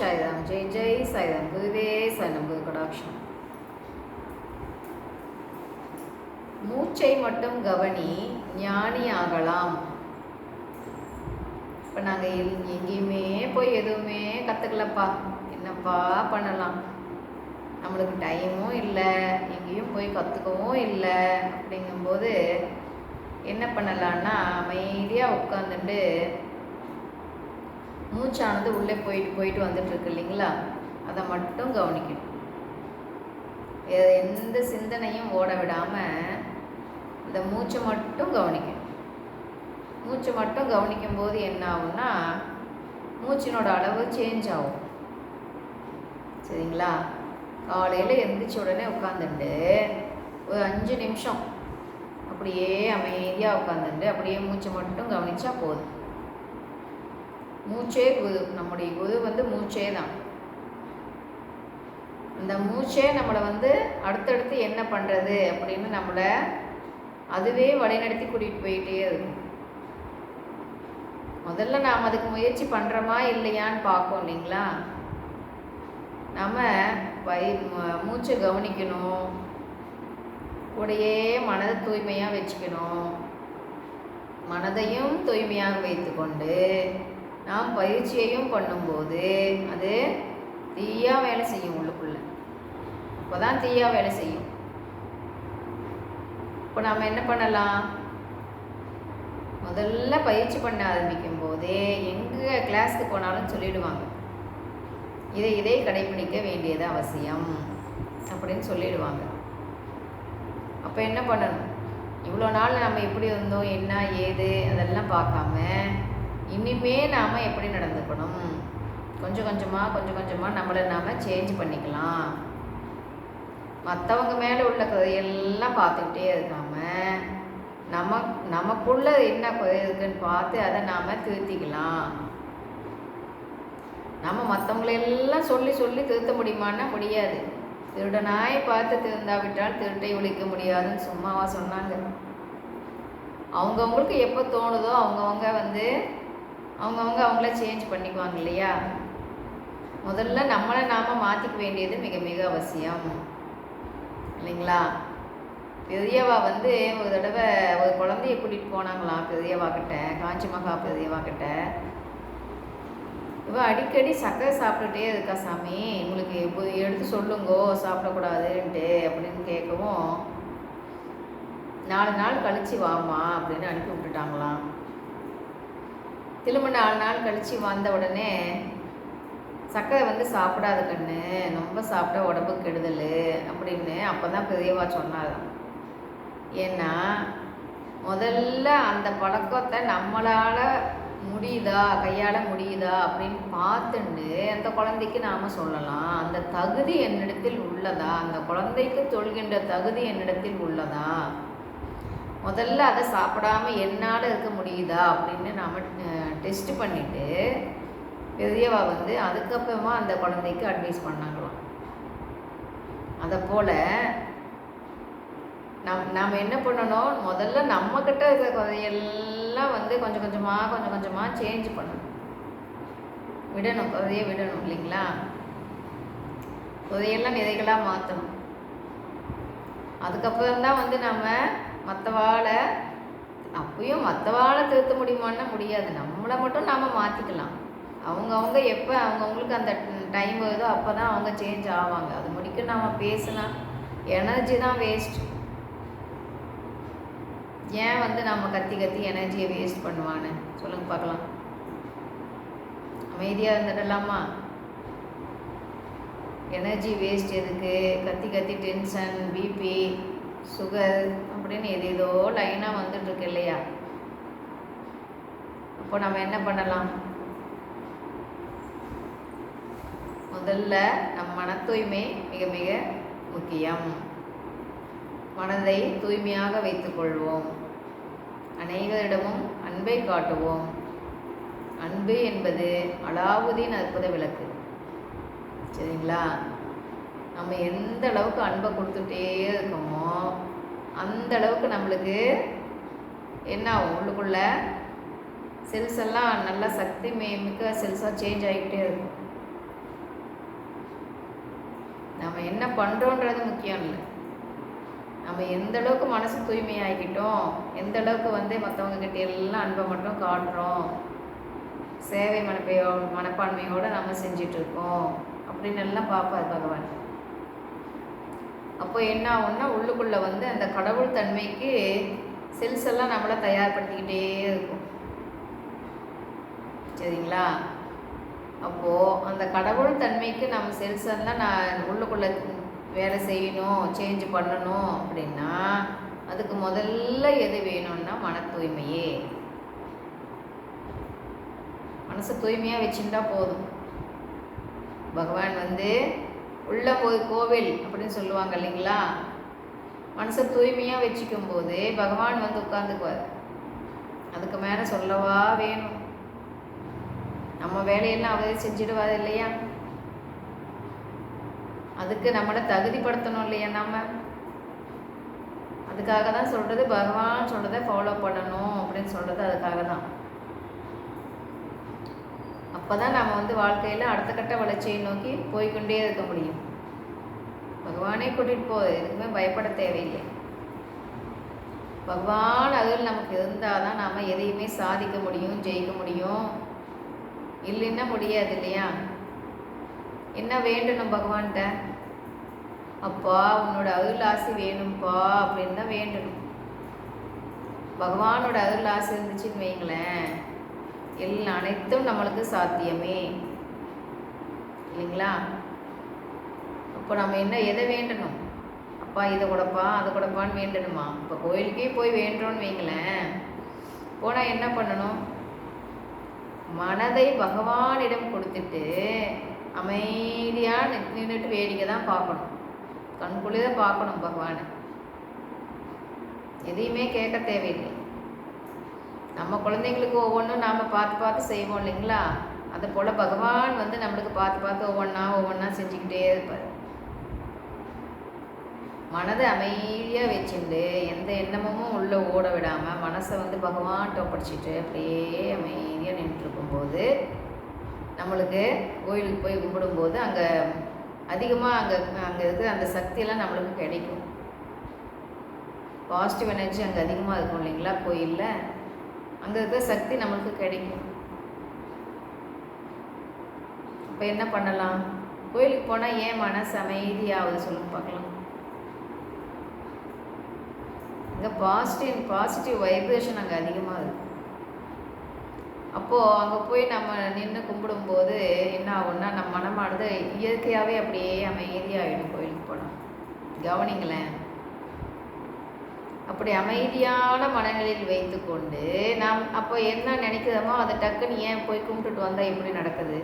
சாய்ராம். ஜெய் ஜெய் சாய்ராம். குருவே சரணம். குரு கடாட்சம். மூச்சை மட்டும் கவனி, ஞானி ஆகலாம். இப்போ நாங்கள் எங்கேயுமே போய் எதுவுமே கற்றுக்கலப்பா, என்னப்பா பண்ணலாம்? நம்மளுக்கு டைமும் இல்லை, எங்கேயும் போய் கற்றுக்கவும் இல்லை. அப்படிங்கும்போது என்ன பண்ணலான்னா, அமைதியாக உட்காந்துட்டு மூச்சானது உள்ளே போயிட்டு போயிட்டு வந்துட்டுருக்கு இல்லைங்களா, அதை மட்டும் கவனிக்கணும். எந்த சிந்தனையும் ஓட விடாமல் இந்த மூச்சை மட்டும் கவனிக்கணும். மூச்சை மட்டும் கவனிக்கும் போது என்ன ஆகும்னா, மூச்சினோட அளவு சேஞ்ச் ஆகும். சரிங்களா? காலையில் எழுந்திரிச்ச உடனே உட்காந்துட்டு ஒரு 5 நிமிஷம் அப்படியே அமைதியாக உட்காந்துட்டு அப்படியே மூச்சை மட்டும் கவனித்தா போதும். மூச்சே குரு, நம்முடைய குரு வந்து மூச்சே தான். இந்த மூச்சே நம்மளை வந்து அடுத்தடுத்து என்ன பண்ணுறது அப்படின்னு நம்மளை அதுவே வழிநடத்தி கூட்டிகிட்டு போயிட்டே இருக்கும். முதல்ல நாம் அதுக்கு முயற்சி பண்ணுறோமா இல்லையான்னு பார்ப்போம் இல்லைங்களா. நம்ம மூச்சை கவனிக்கணும், கூடயே மனதை தூய்மையாக வச்சுக்கணும். மனதையும் தூய்மையாக வைத்து கொண்டு நாம் பயிற்சியையும் பண்ணும்போது அது தீயாக வேலை செய்யும். உள்ளுக்குள்ளே இப்போ தான் தீயாக வேலை செய்யும். இப்போ நாம் என்ன பண்ணலாம்? முதல்ல பயிற்சி பண்ண ஆரம்பிக்கும் போதே எங்கே கிளாஸ்க்கு போனாலும் சொல்லிடுவாங்க, இதை கடைப்பிடிக்க வேண்டியது அவசியம் அப்படின்னு சொல்லிடுவாங்க. அப்போ என்ன பண்ணணும்? இவ்வளோ நாள் நம்ம எப்படி இருந்தோம், என்ன ஏது அதெல்லாம் பார்க்காம இனிமே நாம் எப்படி நடந்துக்கணும், கொஞ்சம் கொஞ்சமாக நம்மளை நாம் சேஞ்ச் பண்ணிக்கலாம். மற்றவங்க மேலே உள்ள குறையெல்லாம் பார்த்துக்கிட்டே இருக்காமல் நமக்குள்ளே என்ன குறை இருக்குன்னு பார்த்து அதை நாம் திருத்திக்கலாம். நம்ம மற்றவங்களெல்லாம் சொல்லி திருத்த முடியுமான்னா முடியாது. திருடனாய் பார்த்து திருந்தாவிட்டால் திருட்டை ஒழிக்க முடியாதுன்னு சும்மாவா சொன்னாங்க? அவங்கவுங்களுக்கு எப்போ தோணுதோ அவங்கள சேஞ்ச் பண்ணிக்குவாங்க இல்லையா. முதல்ல நம்மளை நாம் மாற்றிக்க வேண்டியது மிக மிக அவசியம் இல்லைங்களா. பெரியவா வந்து ஒரு தடவை ஒரு குழந்தைய கூட்டிகிட்டு போனாங்களாம் பெரியவா கிட்ட, காஞ்சி மகா பெரியவா கிட்ட. இவ அடிக்கடி சக்கரை சாப்பிட்டுட்டே இருக்கா சாமி, உங்களுக்கு எடுத்து சொல்லுங்கோ சாப்பிடக்கூடாதுன்ட்டு அப்படின்னு கேட்கவும், 4 நாள் கழித்து வாமா அப்படின்னு அனுப்பி விட்டுட்டாங்களாம். திரும்ப 4 நாள் கழித்து வந்த உடனே, சக்கரை வந்து சாப்பிடாத கண்ணு, ரொம்ப சாப்பிட்டா உடம்புக்கு கெடுதல் அப்படின்னு அப்போ தான் பெரியவா சொன்னாராம். ஏன்னா முதல்ல அந்த பழக்கத்தை நம்மளால் முடியுதா, கையாள முடியுதா அப்படின்னு பார்த்துண்டு அந்த குழந்தைக்கு நாம் சொல்லலாம், அந்த தகுதி என்னிடத்தில் உள்ளதா, அந்த குழந்தைக்கு தொழுகின்ற தகுதி என்னிடத்தில் உள்ளதா, முதல்ல அதை சாப்பிடாம என்னால் இருக்க முடியுதா அப்படின்னு நாம் டெஸ்ட் பண்ணிவிட்டு பெரியவா வந்து அதுக்கப்புறமா அந்த குழந்தைக்கு அட்வைஸ் பண்ணாங்களாம். அதை போல் நாம் என்ன பண்ணணும், முதல்ல நம்மக்கிட்ட இருக்கிற குறையெல்லாம் வந்து கொஞ்சம் கொஞ்சமாக சேஞ்ச் பண்ணணும், விடணும், குறைய விடணும் இல்லைங்களா. குறையெல்லாம் நிறைகளாக மாற்றணும். அதுக்கப்புறம் தான் வந்து நம்ம மற்றவாளை, அப்பயும் மற்றவாளை திருத்த முடியுமான்னா முடியாது. நம்மளை மட்டும் நாம் மாற்றிக்கலாம். அவங்கவுங்க எப்போ அவங்கவுங்களுக்கு அந்த டைம் வருதோ அப்போ தான் அவங்க சேஞ்ச் ஆவாங்க. அது முடிக்க நாம் பேசலாம், எனர்ஜி தான் வேஸ்ட். ஏன் வந்து நம்ம கத்தி எனர்ஜியை வேஸ்ட் பண்ணுவான்னு சொல்லுங்க பார்க்கலாம். அமைதியாக இருந்துடலாமா? எனர்ஜி வேஸ்ட் எதுக்கு? கத்தி டென்ஷன், பிபி, சுகர் அப்படின்னு ஏதேதோ லைனாக வந்துட்டுருக்கு இல்லையா. அப்போ நம்ம என்ன பண்ணலாம்? முதல்ல நம் மன தூய்மை மிக மிக முக்கியம். மனதை தூய்மையாக வைத்துக்கொள்வோம். அனைவரிடமும் அன்பை காட்டுவோம். அன்பு என்பது அலாவுதீன் அற்புத விளக்கு. சரிங்களா? நம்ம எந்த அளவுக்கு அன்பை கொடுத்துட்டே இருக்கோமோ அந்த அளவுக்கு நம்மளுக்கு என்ன ஆகும், உள்ளுக்குள்ள செல்ஸ் எல்லாம் நல்லா சக்தி மிக்க செல்ஸாக சேஞ்ச் ஆகிக்கிட்டே இருக்கும். நம்ம என்ன பண்ணுறோன்றது முக்கியம் இல்லை. நம்ம எந்த அளவுக்கு மனசு தூய்மையாகிக்கிட்டோம், எந்த அளவுக்கு வந்து மற்றவங்க கிட்ட எல்லாம் அன்பை மட்டும் காட்டுறோம், சேவை மனப்பான்மையோடு நம்ம செஞ்சிட்ருக்கோம் அப்படின்னு எல்லாம் பார்ப்பார் பகவான். அப்போ என்ன ஆகும்னா உள்ளுக்குள்ளே வந்து அந்த கடவுள் தன்மைக்கு செல்ஸ் எல்லாம் நம்மளை தயார்படுத்திக்கிட்டே இருக்கும். சரிங்களா? அப்போது அந்த கடவுள் தன்மைக்கு நம்ம செல்ஸ் எல்லாம் நான் உள்ளுக்குள்ளே வேலை செய்யணும், சேஞ்ச் பண்ணணும் அப்படின்னா அதுக்கு முதல்ல எது வேணும்னா மன தூய்மையே. மனசை தூய்மையாக வச்சுட்டா போதும். பகவான் வந்து உள்ள போய் கோவில் அப்படின்னு சொல்லுவாங்க இல்லைங்களா? மனசை தூய்மையாக வச்சுக்கும் போது பகவான் வந்து உட்காந்துக்குவார். அதுக்கு மேலே சொல்லவா வேணும்? நம்ம வேலையெல்லாம் அவரே செஞ்சிடுவார் இல்லையா? அதுக்கு நம்மளை தகுதிப்படுத்தணும் இல்லையா? நம்ம அதுக்காக தான் சொல்கிறது, பகவான் சொல்கிறத ஃபாலோ பண்ணணும் அப்படின்னு சொல்கிறது அதுக்காக தான். அப்போ தான் நம்ம வந்து வாழ்க்கையில் அடுத்த கட்ட வளர்ச்சியை நோக்கி போய்கொண்டே இருக்க முடியும். பகவானே கூட்டிகிட்டு போ, எதுக்குமே பயப்பட தேவையில்லை. பகவான் அதில் நமக்கு இருந்தால் தான் நாம் எதையுமே சாதிக்க முடியும், ஜெயிக்க முடியும். இல்லைன்னா முடியாது இல்லையா? என்ன வேண்டணும் பகவான்கிட்ட? அப்பா உன்னோட அருள் ஆசை வேணும்ப்பா அப்படின்னு தான் வேண்டணும். பகவானோட அருள் ஆசை இருந்துச்சுன்னு வைங்களேன், அனைத்தும் நம்மளுக்கு சாத்தியமே இல்லைங்களா? அப்போ நம்ம எதை வேண்டணும்? அப்பா இதை கொடுப்பா அதை கொடுப்பான்னு வேண்டணுமா? இப்போ கோயிலுக்கே போய் வேண்டுறோன்னு வைங்களேன், போனால் என்ன பண்ணணும்? மனதை பகவானிடம் கொடுத்துட்டு அமைதியாக நின்றுட்டு வேடிக்கை தான் பார்க்கணும். கண்குள்ளே பார்க்கணும் பகவானை. எதையுமே கேட்க தேவையில்லை. நம்ம குழந்தைங்களுக்கு ஒவ்வொன்றும் நாம் பார்த்து செய்வோம் இல்லைங்களா? அதை போல் பகவான் வந்து நம்மளுக்கு பார்த்து ஒவ்வொன்றா செஞ்சுக்கிட்டே இருப்பார். மனதை அமைதியாக வச்சுட்டு எந்த எண்ணமும் உள்ளே ஓட விடாமல் மனசை வந்து பகவான்கிட்ட படிச்சுட்டு அப்படியே அமைதியாக நின்றுருக்கும்போது நம்மளுக்கு கோயிலுக்கு போய் கும்பிடும்போது அங்கே அதிகமாக அங்கே இருக்கிற அந்த சக்தியெல்லாம் நம்மளுக்கு கிடைக்கும். பாசிட்டிவ் எனர்ஜி அங்கே அதிகமாக இருக்கும் இல்லைங்களா? கோயிலில் அங்கே இருக்கிற சக்தி நம்மளுக்கு கிடைக்கும். இப்போ என்ன பண்ணலாம்? கோயிலுக்கு போனால் ஏன் மனசு அமைதியாகுது சொல்லுங்க பார்க்கலாம். இங்கே பாசிட்டிவ் வைப்ரேஷன் அங்கே அதிகமாக இருக்குது. அப்போது அங்கே போய் நம்ம நின்று கும்பிடும்போது என்ன ஆகும்னா நம்ம மனமானது இயற்கையாகவே அப்படியே அமைதியாகிடும். கோயிலுக்கு போனால் கவனிங்களேன். அப்படி அமைதியான மனநிலையில் வைத்து கொண்டு நாம் அப்போ என்ன நினைக்கிறோமோ அதை டக்குன்னு ஏன் போய் கும்பிட்டுட்டு வந்தால் எப்படி நடக்குது?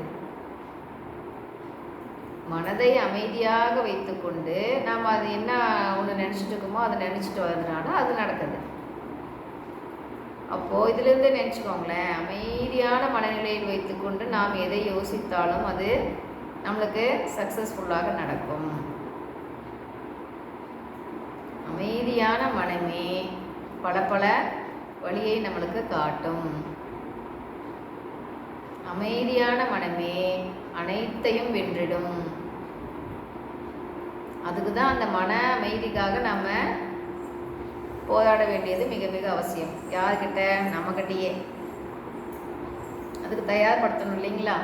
மனதை அமைதியாக வைத்து கொண்டு நாம் அது என்ன ஒன்று நினச்சிட்டு இருக்கோமோ அதை நினச்சிட்டு வரதுனால அது நடக்குது. அப்போது இதிலேருந்தே நினச்சிக்கோங்களேன், அமைதியான மனநிலையில் வைத்து கொண்டு நாம் எதை யோசித்தாலும் அது நம்மளுக்கு சக்ஸஸ்ஃபுல்லாக நடக்கும். அமைதியான மனமே பல வழியை நம்மளுக்கு காட்டும். அமைதியான மனமே அனைத்தையும் வென்றிடும். அதுக்கு தான் அந்த மன அமைதிக்காக நம்ம போராட வேண்டியது மிக மிக அவசியம். யார்கிட்ட? நம்மக்கிட்டேயே. அதுக்கு தயார்படுத்தணும் இல்லைங்களா?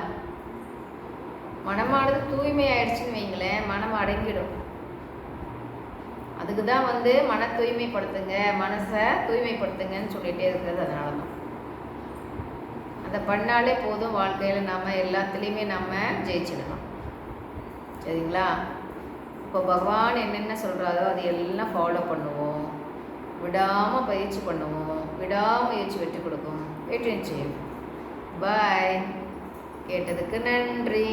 மனமானது தூய்மை ஆயிடுச்சுன்னு வைங்களேன், மனம் அடங்கிடும். அதுக்கு தான் வந்து மன தூய்மைப்படுத்துங்க, மனசை தூய்மைப்படுத்துங்கன்னு சொல்லிகிட்டே இருக்கிறது. அதனால தான் அதை பண்ணாலே போதும். வாழ்க்கையில் நாம் எல்லாத்துலேயுமே நம்ம ஜெயிச்சிடலாம். சரிங்களா? இப்போ பகவான் என்னென்ன சொல்கிறாரோ அது எல்லாம் ஃபாலோ பண்ணுவோம். விடாமல் பயிற்சி பண்ணுவோம். விடாமுயற்சி வெற்றி கொடுக்கும். வெற்றி நிச்சயம். பாய். கேட்டதுக்கு நன்றி.